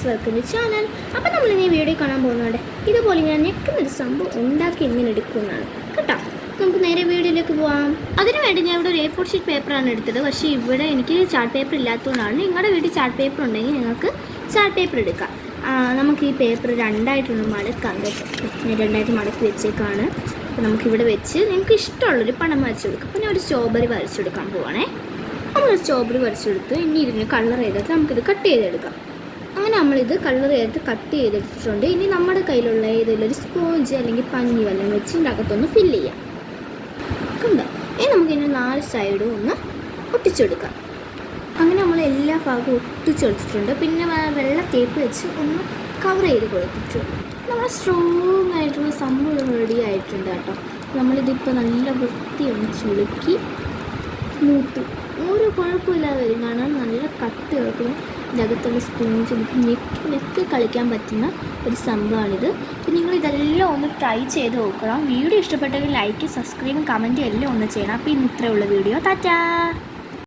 Welcome to channel. അപ്പോൾ നമ്മളിങ്ങനെ video കാണാൻ പോകുന്നുണ്ട്. ഇതുപോലെ ഇങ്ങനെ ഞെക്കുന്നൊരു സംഭവം ഉണ്ടാക്കി എങ്ങനെ എടുക്കുന്നതാണ് കേട്ടോ. നമുക്ക് നേരെ വീഡിയോയിലേക്ക് പോകാം. അതിനുവേണ്ടി ഞാൻ ഇവിടെ ഒരു A4 ഷീറ്റ് പേപ്പറാണ് എടുത്തത്. പക്ഷേ ഇവിടെ എനിക്ക് ചാർട്ട് പേപ്പർ ഇല്ലാത്തതുകൊണ്ടാണ്. നിങ്ങളുടെ വീട്ടിൽ ചാർട്ട് പേപ്പർ ഉണ്ടെങ്കിൽ നിങ്ങൾക്ക് ചാർട്ട് പേപ്പർ എടുക്കാം. നമുക്ക് ഈ പേപ്പർ രണ്ടായിട്ടൊന്ന് മടക്കാം കേട്ടോ. ഞാൻ രണ്ടായിട്ട് മടക്കി വെച്ചേക്കാണ്. അപ്പോൾ നമുക്കിവിടെ വെച്ച് നിങ്ങൾക്ക് ഇഷ്ടമുള്ളൊരു പണം വരച്ചു കൊടുക്കാം. അപ്പോൾ ഞാൻ ഒരു സ്ട്രോബെറി വരച്ചെടുക്കാൻ പോവാണേ. നമ്മൾ സ്ട്രോബെറി വരച്ചെടുത്ത് ഇനി ഇതിന് കളർ ചെയ്തിട്ട് നമുക്കിത് കട്ട് ചെയ്തെടുക്കാം. അങ്ങനെ നമ്മളിത് കളർ ചെയ്തിട്ട് കട്ട് ചെയ്തെടുത്തിട്ടുണ്ട്. ഇനി നമ്മുടെ കയ്യിലുള്ള ഏതെങ്കിലും ഒരു സ്പോഞ്ച് അല്ലെങ്കിൽ പഞ്ഞി വല്ലതും വെച്ച് ഇതിൻ്റെ അകത്തൊന്ന് ഫില്ല് ചെയ്യാം. കണ്ടോ? ഇനി നമുക്കിതിന് 4 സൈഡും ഒന്ന് ഒട്ടിച്ചെടുക്കാം. അങ്ങനെ നമ്മൾ എല്ലാ ഭാഗവും ഒട്ടിച്ചെടുത്തിട്ടുണ്ട്. പിന്നെ വെള്ള ടേപ്പ് വെച്ച് ഒന്ന് കവർ ചെയ്ത് കൊടുത്തിട്ടുണ്ട്. നമ്മൾ സ്ട്രോങ് ആയിട്ടുള്ള സംഭവം റെഡി ആയിട്ടുണ്ട് കേട്ടോ. നമ്മളിതിപ്പോൾ നല്ല വൃത്തി ഒന്ന് ചുളുക്കി നൂത്ത് ഒരു കുഴപ്പമില്ലാതെ വരും. കാണാൻ നല്ല കട്ട് കിടക്കുന്ന ഇതിനകത്തുള്ള സ്പോഞ്ച് നമുക്ക് നെക്ക് കളിക്കാൻ പറ്റുന്ന ഒരു സംഭവമാണിത്. അപ്പോൾ നിങ്ങളിതെല്ലാം ഒന്ന് ട്രൈ ചെയ്ത് നോക്കണം. വീഡിയോ ഇഷ്ടപ്പെട്ടെങ്കിൽ ലൈക്ക്, സബ്സ്ക്രൈബും കമൻറ്റും എല്ലാം ഒന്ന് ചെയ്യണം. അപ്പോൾ ഇന്ന് ഇത്രയുള്ള വീഡിയോ. ടാറ്റാ.